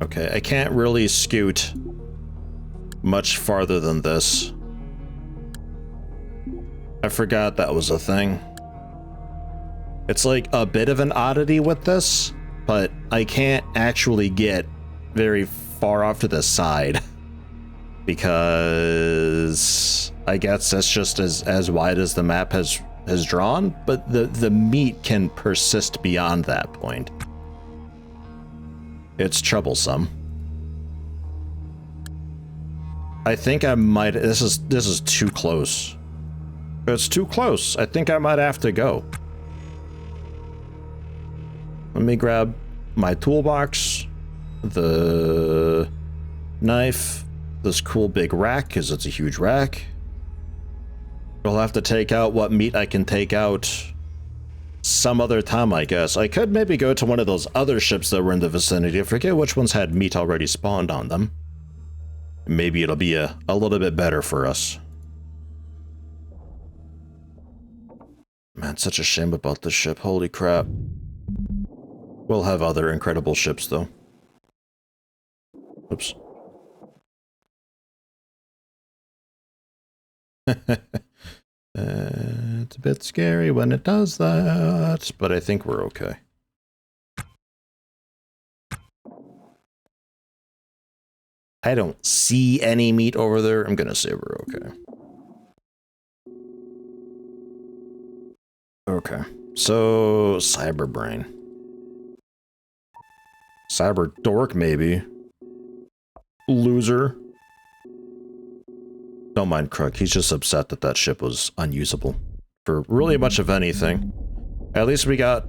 Okay, I can't really scoot much farther than this. I forgot that was a thing. It's like a bit of an oddity with this, but I can't actually get very far off to the side because I guess that's just as wide as the map has drawn, but the meat can persist beyond that point. It's troublesome. I think I might. This is too close. It's too close. I think I might have to go. Let me grab my toolbox, the knife, this cool big rack, because it's a huge rack. We'll have to take out what meat I can take out some other time, I guess. I could maybe go to one of those other ships that were in the vicinity. I forget which ones had meat already spawned on them. Maybe it'll be a little bit better for us. Man, such a shame about this ship. Holy crap. We'll have other incredible ships, though. Oops. It's a bit scary when it does that, but I think we're okay. I don't see any meat over there. I'm gonna say we're okay. Okay, so cyber brain. Cyber dork, maybe. Loser. Don't mind Crook, he's just upset that that ship was unusable for really much of anything. At least we got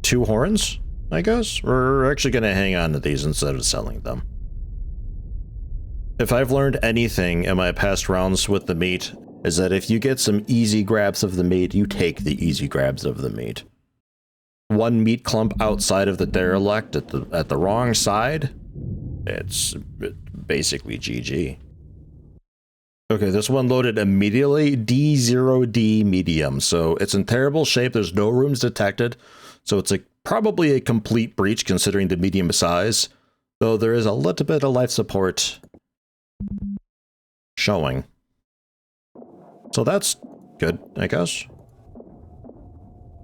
2 horns, I guess? We're actually gonna hang on to these instead of selling them. If I've learned anything in my past rounds with the meat, is that if you get some easy grabs of the meat, you take the easy grabs of the meat. One meat clump outside of the derelict at the wrong side, it's basically GG. Okay, this one loaded immediately, D0D medium, so it's in terrible shape, there's no rooms detected, so it's probably a complete breach considering the medium size, though there is a little bit of life support showing. So that's good, I guess.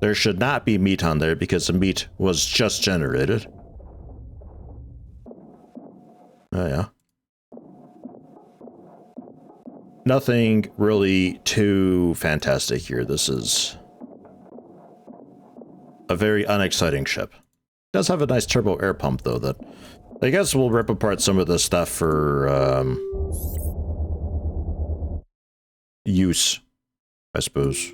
There should not be meat on there because the meat was just generated. Oh yeah. Nothing really too fantastic here. This is a very unexciting ship. It does have a nice turbo air pump though that I guess we'll rip apart some of this stuff for use, I suppose.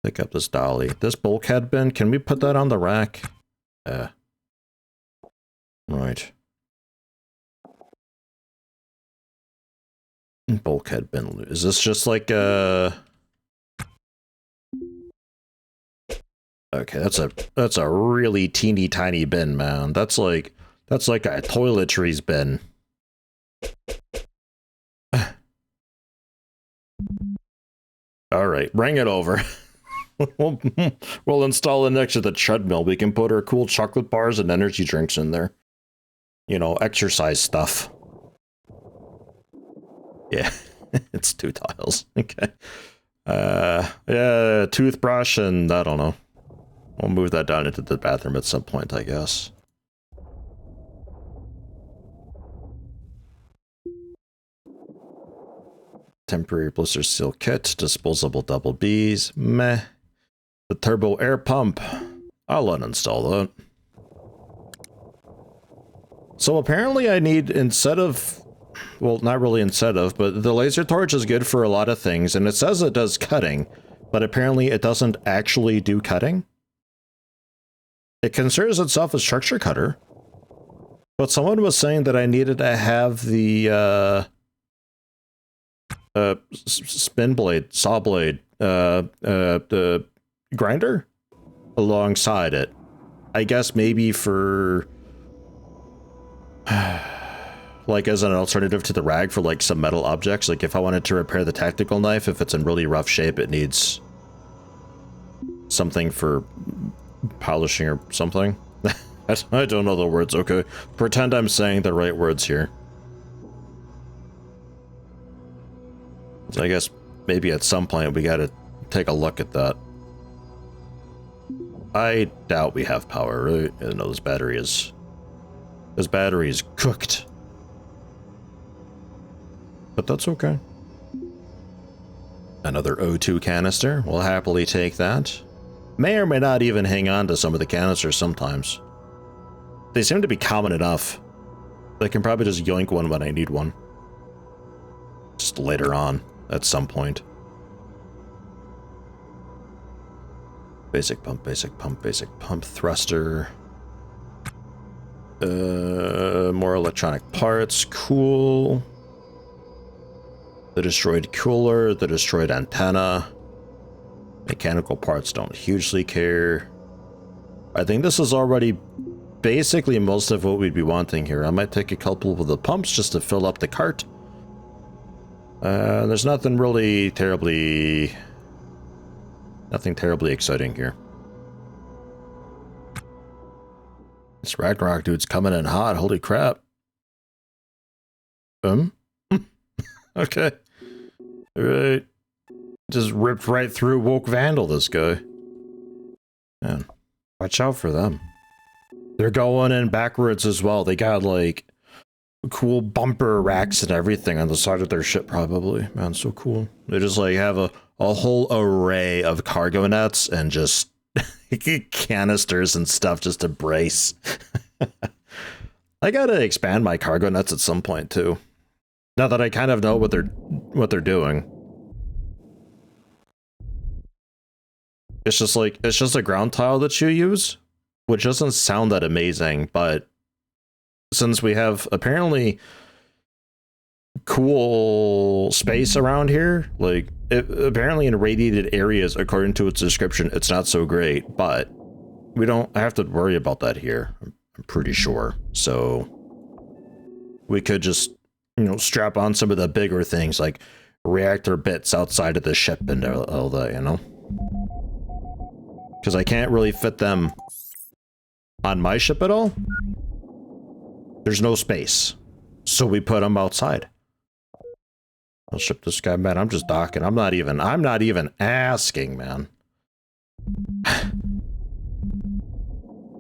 Pick up this dolly. This bulkhead bin, can we put that on the rack? Right. Bulkhead bin. Is this just like a... Okay, that's a really teeny tiny bin, man. That's like a toiletries bin. Alright, bring it over. We'll install it next to the treadmill. We can put our cool chocolate bars and energy drinks in there. You know, exercise stuff. Yeah, it's 2 tiles. Okay. Yeah, toothbrush and I don't know. We'll move that down into the bathroom at some point, I guess. Temporary blister seal kit, disposable double Bs, meh. The turbo air pump, I'll uninstall that. So apparently I need, instead of, well, not really instead of, but the laser torch is good for a lot of things, and it says it does cutting, but apparently it doesn't actually do cutting. It considers itself a structure cutter, but someone was saying that I needed to have the, spin blade, saw blade, the grinder alongside it. I guess maybe for like as an alternative to the rag for like some metal objects. Like if I wanted to repair the tactical knife, if it's in really rough shape, it needs something for polishing or something. I don't know the words, okay? Pretend I'm saying the right words here. So I guess maybe at some point we gotta take a look at that. I doubt we have power, right? I know this battery is cooked. But that's okay. Another O2 canister. We'll happily take that. May or may not even hang on to some of the canisters sometimes. They seem to be common enough. I can probably just yoink one when I need one. Just later on, at some point. Basic pump, basic pump, basic pump, thruster. More electronic parts, cool. The destroyed cooler, the destroyed antenna. Mechanical parts don't hugely care. I think this is already basically most of what we'd be wanting here. I might take a couple of the pumps just to fill up the cart. There's nothing really terribly... Nothing terribly exciting here. This Ragnarok dude's coming in hot, holy crap. Okay. Alright. Just ripped right through Woke Vandal, this guy. Man, watch out for them. They're going in backwards as well. They got, like, cool bumper racks and everything on the side of their ship, probably. Man, so cool. They just, like, have a whole array of cargo nets and just canisters and stuff just to brace. I gotta expand my cargo nets at some point, too. Now that I kind of know what they're doing. It's just like, it's just a ground tile that you use, which doesn't sound that amazing, but since we have apparently cool space around here, like, apparently in radiated areas, according to its description, it's not so great, but we don't have to worry about that here, I'm pretty sure. So we could just, you know, strap on some of the bigger things, like reactor bits outside of the ship and all that, you know? Because I can't really fit them on my ship at all. There's no space. So we put them outside. I'll ship this guy, man. I'm just docking. I'm not even asking, man.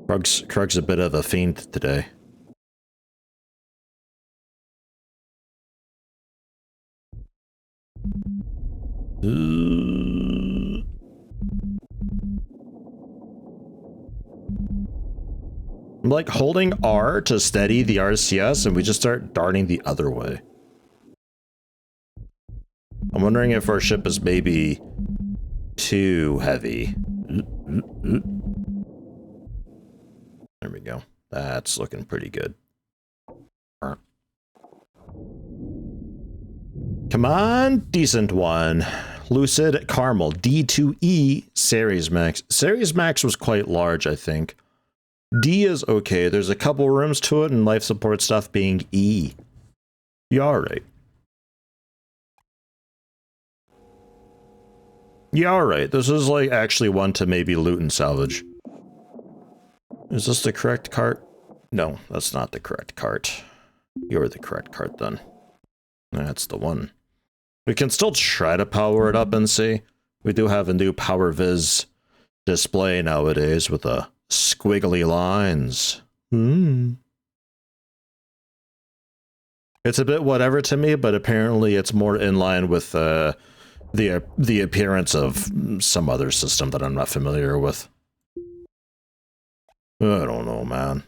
Krug's a bit of a fiend today. I'm like holding R to steady the RCS and we just start darting the other way. I'm wondering if our ship is maybe too heavy. There we go. That's looking pretty good. Come on, decent one. Lucid Caramel D2E Series Max. Series Max was quite large, I think. D is okay. There's a couple rooms to it and life support stuff being E. You alright? Yeah, alright. This is like actually one to maybe loot and salvage. Is this the correct cart? No, that's not the correct cart. You're the correct cart then. That's the one. We can still try to power it up and see. We do have a new Power Viz display nowadays with the squiggly lines. It's a bit whatever to me, but apparently it's more in line with the appearance of some other system that I'm not familiar with. I don't know, man.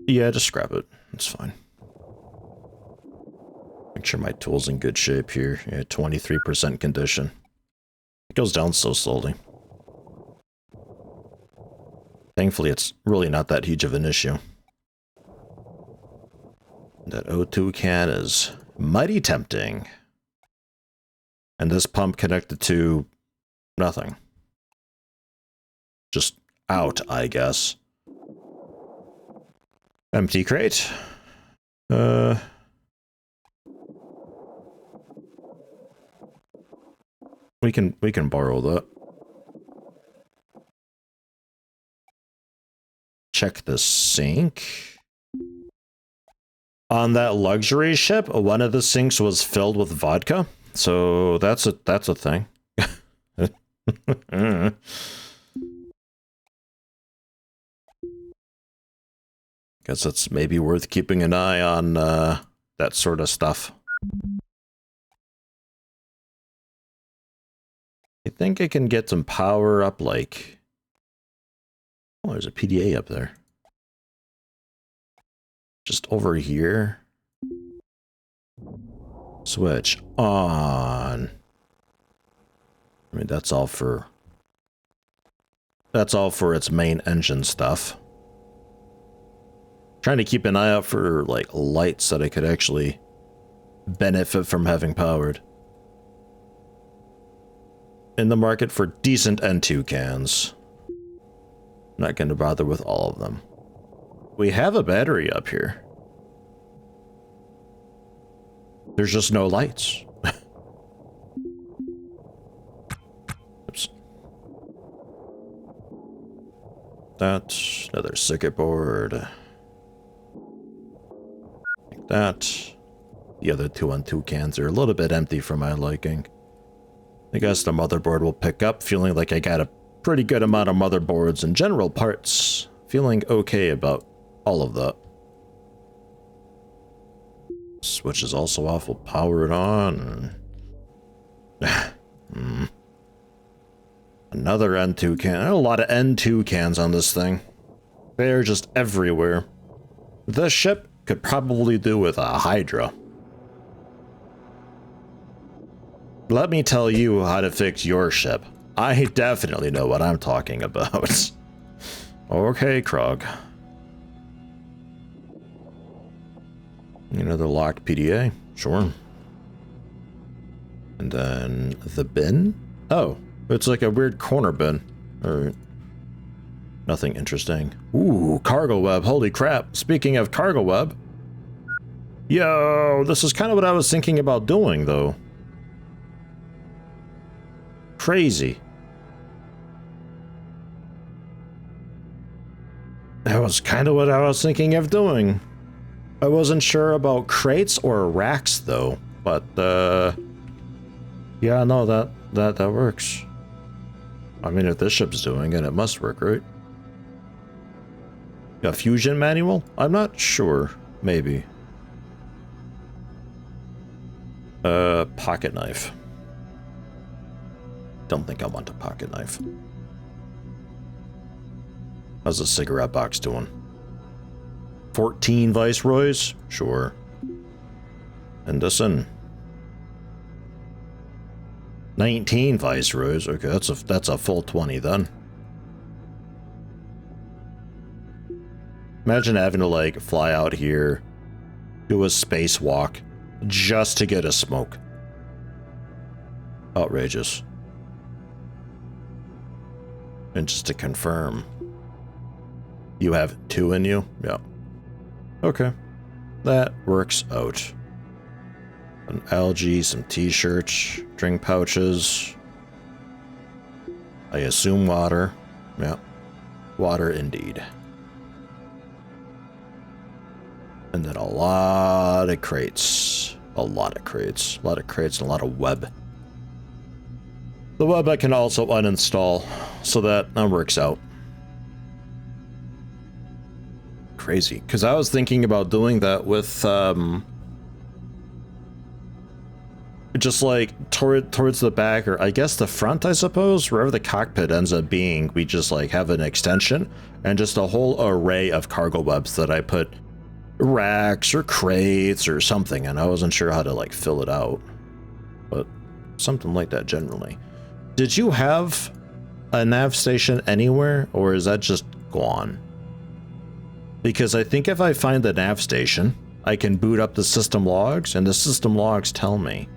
Yeah, just scrap it. It's fine. Make sure my tool's in good shape here. Yeah, 23% condition. It goes down so slowly. Thankfully, it's really not that huge of an issue. That O2 can is mighty tempting. And this pump connected to nothing. Just out, I guess. Empty crate. We we can borrow that. Check the sink. On that luxury ship, one of the sinks was filled with vodka, so that's a thing. Guess it's maybe worth keeping an eye on that sort of stuff. I think I can get some power up, like... Oh, there's a PDA up there. Just over here. Switch on. I mean, that's all for its main engine stuff. Trying to keep an eye out for, like, lights that I could actually benefit from having powered. In the market for decent N2 cans. Not going to bother with all of them. We have a battery up here. There's just no lights. Oops. That's another circuit board. Like that. The other 2 on 2 cans are a little bit empty for my liking. I guess the motherboard will pick up, feeling like I got a pretty good amount of motherboards and general parts. Feeling okay about all of that. Switch is also off. We'll power it on. Another N2 can. A lot of N2 cans on this thing. They're just everywhere. This ship could probably do with a Hydra. Let me tell you how to fix your ship. I definitely know what I'm talking about. Okay, Krog. Another locked PDA, sure. And then the bin? Oh, it's like a weird corner bin. Alright. Nothing interesting. Ooh, cargo web, holy crap. Speaking of cargo web. Yo, this is kind of what I was thinking about doing, though. Crazy. That was kind of what I was thinking of doing. I wasn't sure about crates or racks though, but yeah, no, that works. I mean, if this ship's doing it, it must work, right? A fusion manual? I'm not sure. Maybe. Pocket knife. Don't think I want a pocket knife. How's the cigarette box doing? 14 Viceroys? Sure. And this one. 19 Viceroys. Okay, that's a full 20 then. Imagine having to like fly out here, do a spacewalk, just to get a smoke. Outrageous. And just to confirm, you have 2 in you? Yeah. Okay. That works out. An algae, some t-shirts, drink pouches. I assume water. Yeah. Water indeed. And then a lot of crates. A lot of crates. A lot of crates and a lot of web. The web I can also uninstall, so that works out. Crazy, because I was thinking about doing that with, just like towards the back, or I guess the front, I suppose, wherever the cockpit ends up being, we just like have an extension and just a whole array of cargo webs that I put racks or crates or something, and I wasn't sure how to like fill it out, but something like that generally. Did you have a nav station anywhere, or is that just gone? Because I think if I find the nav station, I can boot up the system logs, and the system logs tell me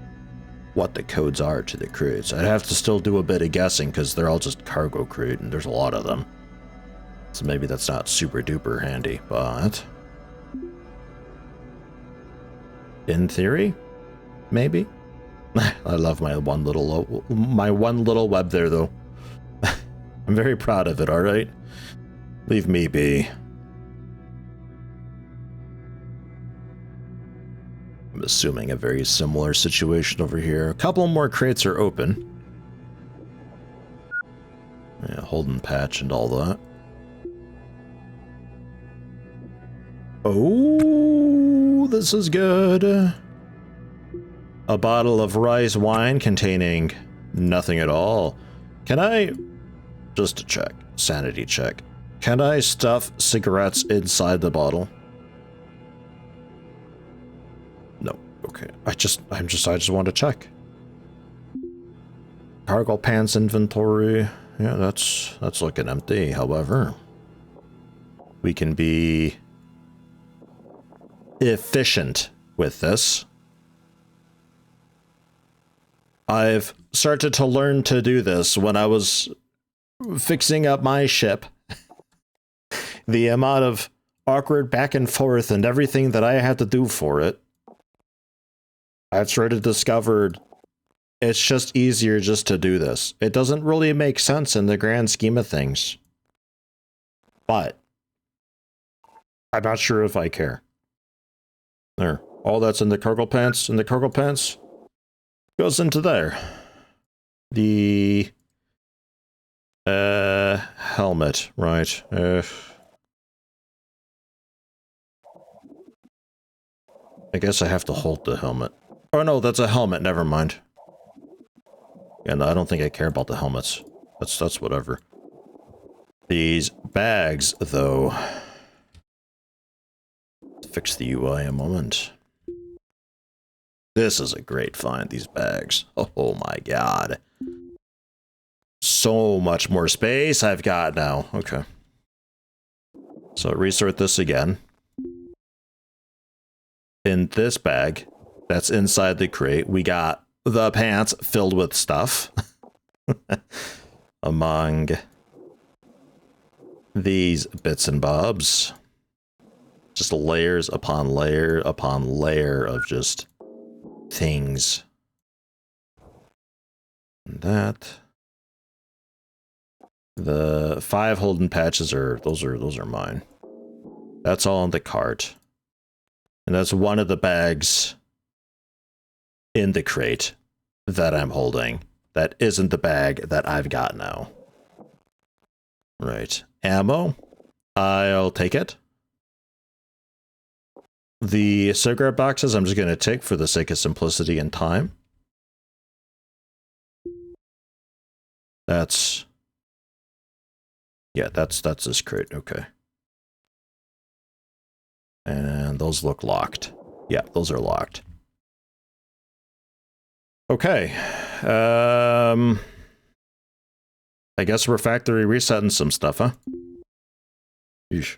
what the codes are to the crates. I'd have to still do a bit of guessing, because they're all just cargo crate, and there's a lot of them. So maybe that's not super duper handy, but... in theory? Maybe? I love my one little web there, though. I'm very proud of it, alright? Leave me be. I'm assuming a very similar situation over here. A couple more crates are open. Yeah, Holden patch and all that. Oh, this is good. A bottle of rice wine containing nothing at all. Can I, just to check, sanity check, can I stuff cigarettes inside the bottle? No. Okay. I just want to check. Cargo pants inventory. Yeah, that's looking empty. However, we can be efficient with this. I've started to learn to do this when I was fixing up my ship. The amount of awkward back and forth and everything that I had to do for it, I've started to discover it's just easier just to do this. It doesn't really make sense in the grand scheme of things. But I'm not sure if I care. There. All that's in the cargo pants. In the cargo pants goes into there. The helmet, right. I guess I have to hold the helmet. Oh no, that's a helmet, never mind. Yeah, no, I don't think I care about the helmets. That's whatever. These bags, though. Fix the UI a moment. This is a great find, these bags. Oh my god. So much more space I've got now. Okay. So resort this again. In this bag that's inside the crate, we got the pants filled with stuff. Among these bits and bobs. Just layers upon layer of just things. And that. The 5 Holden patches are those are mine. That's all in the cart. And that's one of the bags in the crate that I'm holding. That isn't the bag that I've got now. Right. Ammo. I'll take it. The cigarette boxes I'm just going to take for the sake of simplicity and time. That's... yeah, that's this crate. Okay. And those look locked. Yeah, those are locked. Okay. I guess we're factory resetting some stuff, huh? Yeesh.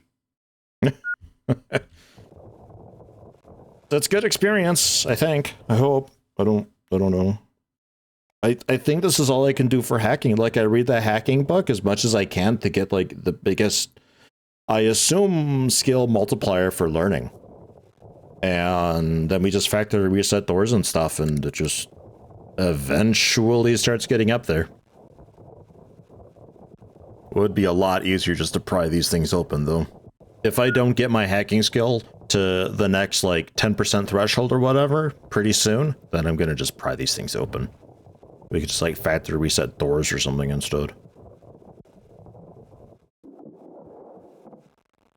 That's good experience, I think. I hope. I don't know. I think this is all I can do for hacking. Like, I read the hacking book as much as I can to get, like, the biggest, I assume, skill multiplier for learning. And then we just factory reset doors and stuff, and it just eventually starts getting up there. It would be a lot easier just to pry these things open, though. If I don't get my hacking skill to the next, like, 10% threshold or whatever pretty soon, then I'm gonna just pry these things open. We could just, like, factory reset doors or something instead.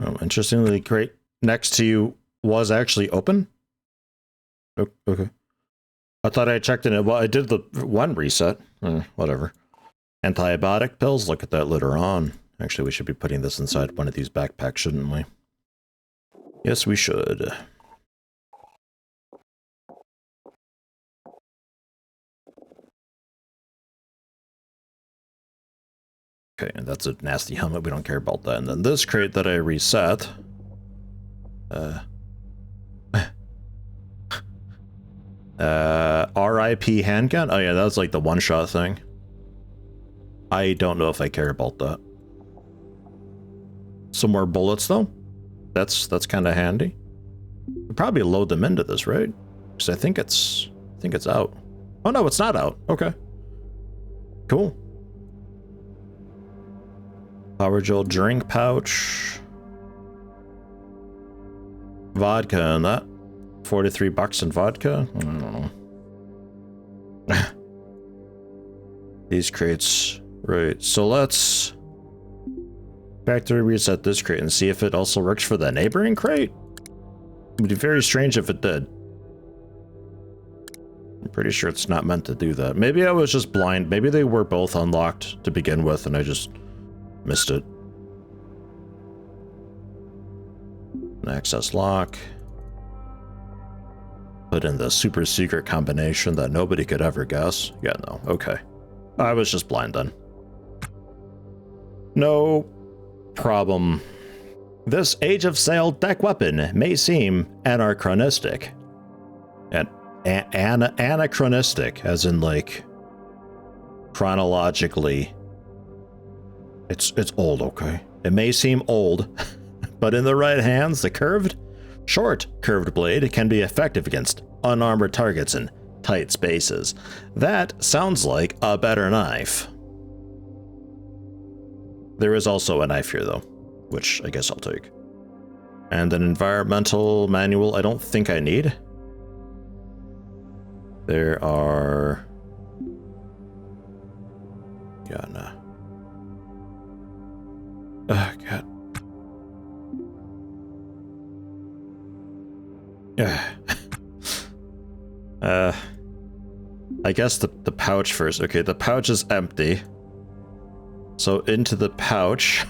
Oh, interestingly, crate next to you was actually open? Oh, okay. I thought I checked in it. Well, I did the one reset. Whatever. Antibiotic pills? Look at that later on. Actually, we should be putting this inside one of these backpacks, shouldn't we? Yes, we should. Okay, and that's a nasty helmet. We don't care about that. And then this crate that I reset. RIP handgun? Oh yeah, that's like the one-shot thing. I don't know if I care about that. Some more bullets though. That's kind of handy. We'll probably load them into this, right? Because I think it's out. Oh no, it's not out. Okay. Cool. Power Gel drink pouch. Vodka in that. 43 bucks in vodka? I don't know. These crates. Right, so let's factory reset this crate and see if it also works for the neighboring crate. It would be very strange if it did. I'm pretty sure it's not meant to do that. Maybe I was just blind. Maybe they were both unlocked to begin with and I just missed it. An access lock. Put in the super secret combination that nobody could ever guess. Yeah, no, okay. I was just blind then. No problem. This Age of Sail deck weapon may seem anachronistic. Anachronistic, as in like chronologically. It's old, okay? It may seem old, but in the right hands, the short curved blade can be effective against unarmored targets in tight spaces. That sounds like a better knife. There is also a knife here though, which I guess I'll take. And an environmental manual I don't think I need. There are... yeah, no. Oh, God. I guess the pouch first. Okay, the pouch is empty. So into the pouch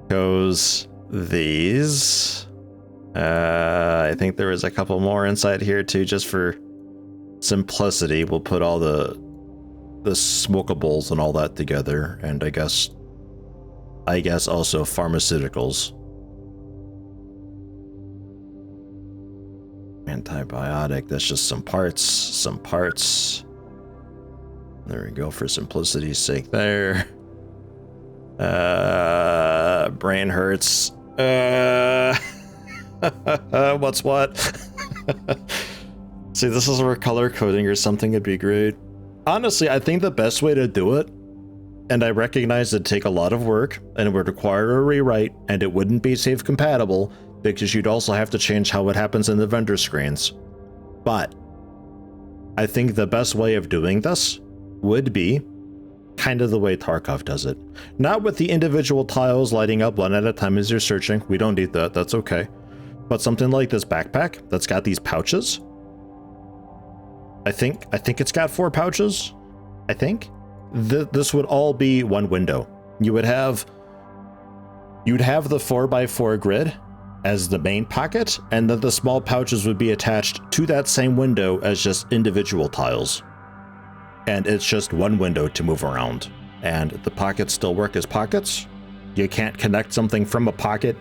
goes these. I think there is a couple more inside here too, just for simplicity. We'll put all the smokables and all that together, and I guess also pharmaceuticals. Antibiotic, that's just some parts. There we go, for simplicity's sake there. Brain hurts. What's what? See, this is where color coding or something would be great. Honestly, I think the best way to do it, and I recognize it'd take a lot of work, and it would require a rewrite, and it wouldn't be safe compatible, because you'd also have to change how it happens in the vendor screens. But I think the best way of doing this would be kind of the way Tarkov does it. Not with the individual tiles lighting up one at a time as you're searching. We don't need that, that's okay. But something like this backpack that's got these pouches. I think it's got 4 pouches. I think. This would all be one window. You'd have the 4x4 grid as the main pocket, and then the small pouches would be attached to that same window as just individual tiles. And it's just one window to move around. And the pockets still work as pockets. You can't connect something from a pocket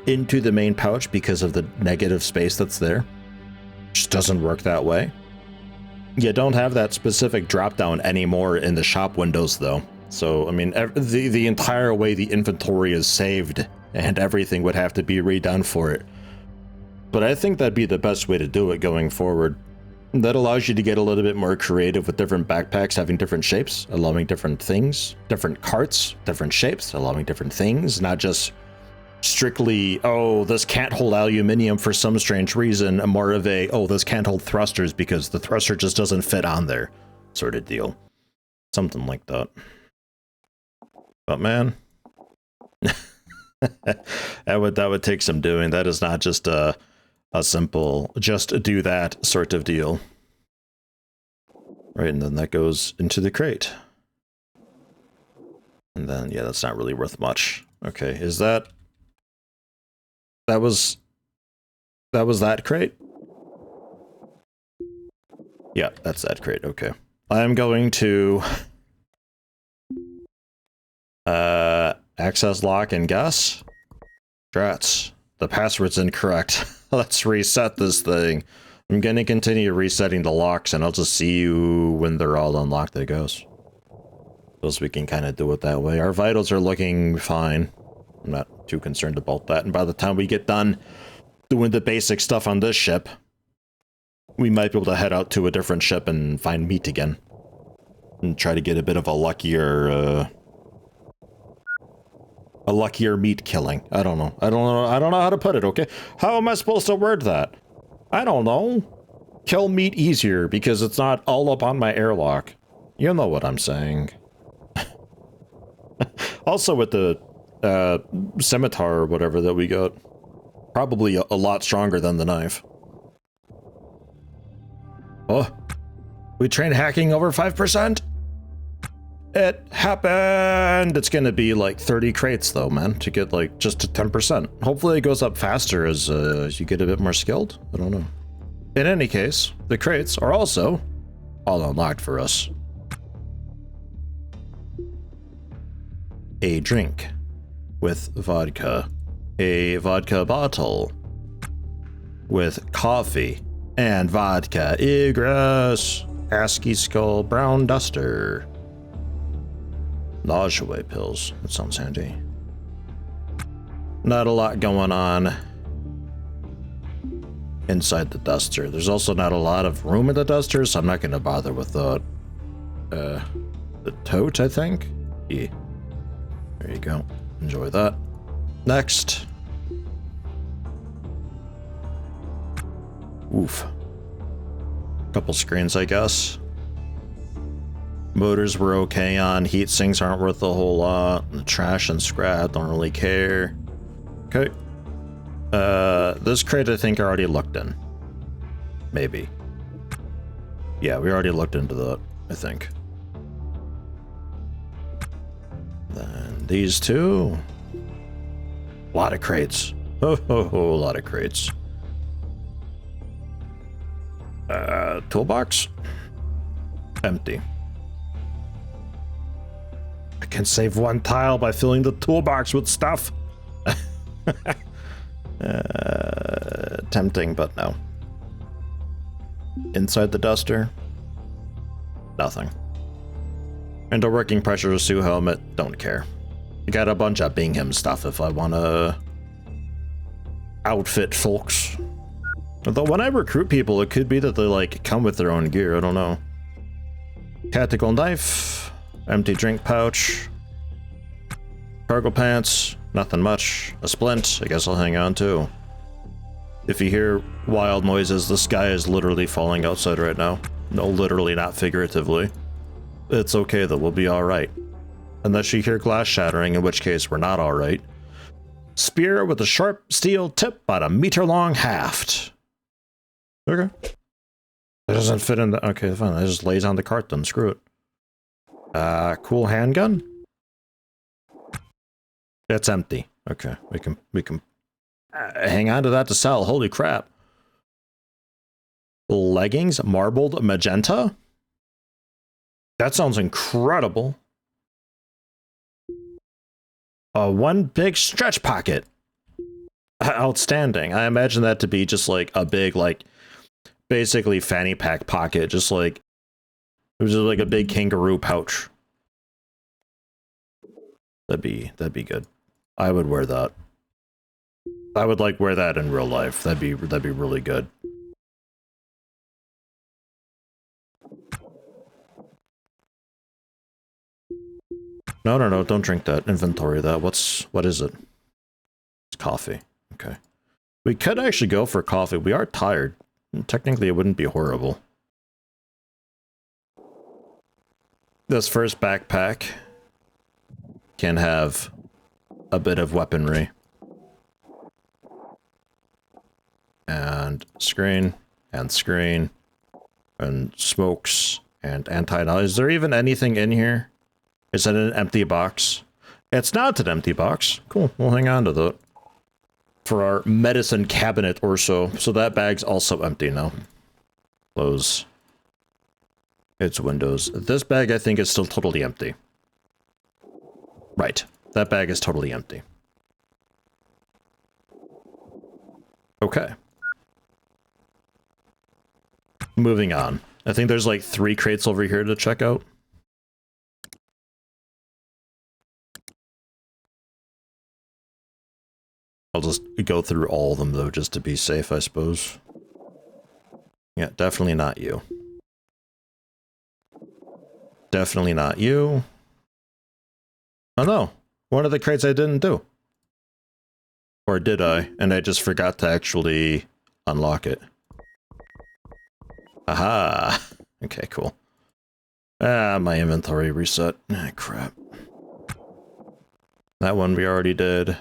into the main pouch because of the negative space that's there. Just doesn't work that way. You don't have that specific drop down anymore in the shop windows though. So, I mean, the entire way the inventory is saved and everything would have to be redone for it. But I think that'd be the best way to do it going forward. That allows you to get a little bit more creative with different backpacks having different shapes, allowing different things, different carts, different shapes, allowing different things, not just strictly, oh, this can't hold aluminium for some strange reason, more of a, oh, this can't hold thrusters because the thruster just doesn't fit on there sort of deal. Something like that. But man, that would take some doing. That is not just a simple just do that sort of deal. Right, and then that goes into the crate. And then, yeah, that's not really worth much. Okay, is that was that crate? Yeah, that's that crate, okay. I'm going to access lock and guess. Drats, the password's incorrect. Let's reset this thing. I'm gonna continue resetting the locks and I'll just see you when they're all unlocked, I guess. So we can kind of do it that way. Our vitals are looking fine. I'm not too concerned about that. And by the time we get done doing the basic stuff on this ship, we might be able to head out to a different ship and find meat again. And try to get a bit of a luckier meat killing. I don't know how to put it, okay? How am I supposed to word that? I don't know. Kill meat easier because it's not all up on my airlock. You know what I'm saying. Also with the scimitar or whatever that we got. Probably a lot stronger than the knife. Oh, we trained hacking over 5%? It happened! It's gonna be like 30 crates though, man, to get like just to 10%. Hopefully it goes up faster as you get a bit more skilled. I don't know. In any case, the crates are also all unlocked for us. A drink with vodka. A vodka bottle with coffee and vodka. Egress. ASCII skull brown duster. Nausea away pills. That sounds handy. Not a lot going on inside the duster. There's also not a lot of room in the duster, so I'm not going to bother with that. The tote, I think? Yeah. There you go. Enjoy that. Next. Oof. Couple screens, I guess. Motors were okay on. Heat sinks aren't worth a whole lot. The trash and scrap, don't really care. Okay. This crate I think I already looked in. Maybe. Yeah, we already looked into that, I think. Then these two. A lot of crates. A lot of crates. Toolbox? Empty. I can save one tile by filling the toolbox with stuff. Tempting, but no. Inside the duster? Nothing. And a working pressure suit helmet? Don't care. I got a bunch of Bingham stuff if I want to outfit folks. Although when I recruit people, it could be that they like come with their own gear. I don't know. Tactical knife, empty drink pouch, cargo pants, nothing much. A splint, I guess I'll hang on to. If you hear wild noises, the sky is literally falling outside right now. No, literally, not figuratively. It's okay though, we'll be alright. Unless you hear glass shattering, in which case we're not alright. Spear with a sharp steel tip, about a meter-long haft. Okay. It doesn't fit in the... Okay, fine. It just lays on the cart then. Screw it. Cool handgun? It's empty. Okay, we can hang on to that to sell. Holy crap. Leggings, marbled magenta? That sounds incredible. One big stretch pocket. Outstanding. I imagine that to be just like a big, like, basically fanny pack pocket, just like it was just like a big kangaroo pouch. That'd be good. I would wear that. I would like wear that in real life. That'd be really good. No, don't drink that. Inventory that. What is it? It's coffee. Okay. We could actually go for coffee. We are tired. Technically, it wouldn't be horrible. This first backpack can have a bit of weaponry. And screen, and screen, and smokes, and anti-noise. Is there even anything in here? Is it an empty box? It's not an empty box. Cool, we'll hang on to that. For our medicine cabinet or so. So that bag's also empty now. Close its windows. This bag, I think, is still totally empty. Right. That bag is totally empty. Okay. Moving on. I think there's like 3 crates over here to check out. I'll just go through all of them, though, just to be safe, I suppose. Yeah, definitely not you. Definitely not you. Oh no, one of the crates I didn't do. Or did I? And I just forgot to actually unlock it. Aha! Okay, cool. Ah, my inventory reset. Ah, crap. That one we already did.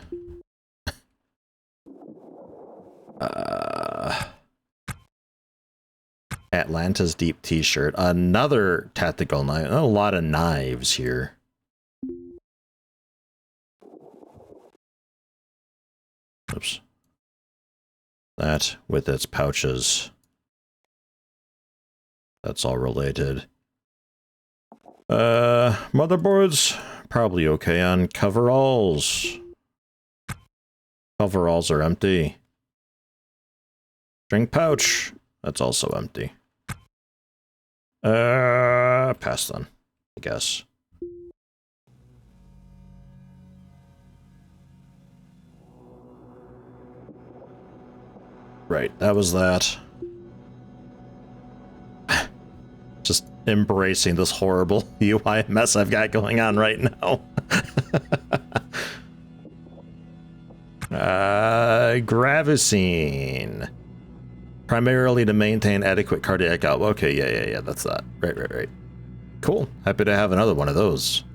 Atlanta's Deep T-shirt. Another tactical knife. A lot of knives here. Oops. That with its pouches. That's all related. Motherboards? Probably okay on coveralls. Coveralls are empty. Drink pouch. That's also empty. Pass then, I guess. Right, that was that. Just embracing this horrible UI mess I've got going on right now. Gravicine. Primarily to maintain adequate cardiac output. Okay, yeah, that's that. Right. Cool. Happy to have another one of those.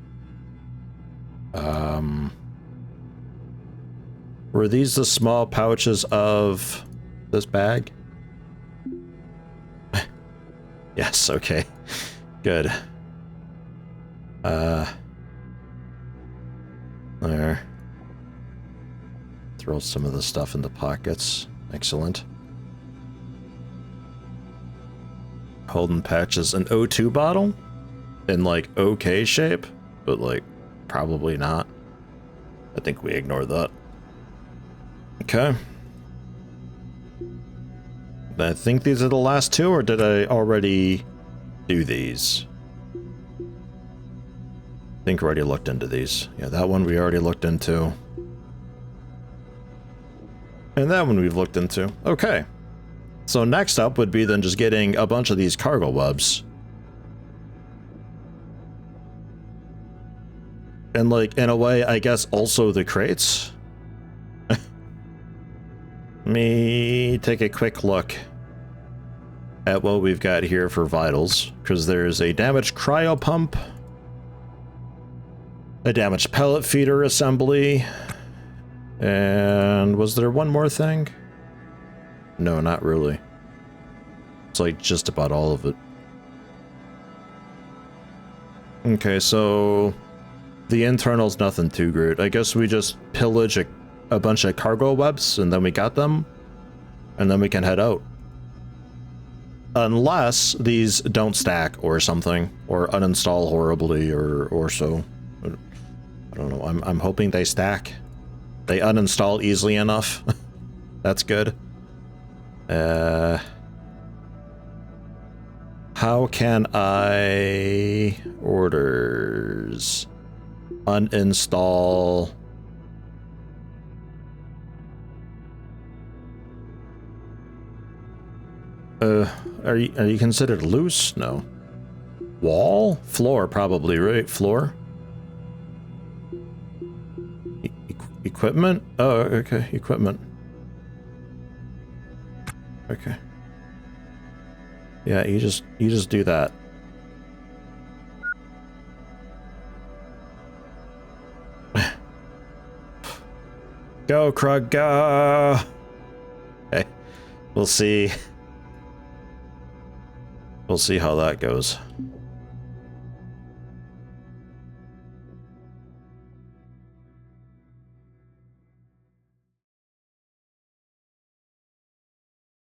Were these the small pouches of this bag? Yes, okay. Good. There. Throw some of the stuff in the pockets. Excellent. Holden patches an O2 bottle? In, like, okay shape? But, like, probably not. I think we ignore that. Okay. I think these are the last two, or did I already do these? I think we already looked into these. Yeah, that one we already looked into. And that one we've looked into. Okay. So next up would be then just getting a bunch of these cargo webs. And, like, in a way, I guess also the crates. Let me take a quick look at what we've got here for vitals, because there's a damaged cryo pump, a damaged pellet feeder assembly, and was there one more thing? No, not really. It's like just about all of it. Okay, so the internal's nothing too great. I guess we just pillage a bunch of cargo webs, and then we got them, and then we can head out. Unless these don't stack or something, or uninstall horribly, or so. I don't know. I'm hoping they stack. They uninstall easily enough. That's good. How can I orders uninstall? Are you considered loose? No. Wall? Floor, probably, right? Floor? Equipment? Oh, okay. Equipment. Okay. Yeah, you just do that. Go, Krug, go! Okay. We'll see. We'll see how that goes.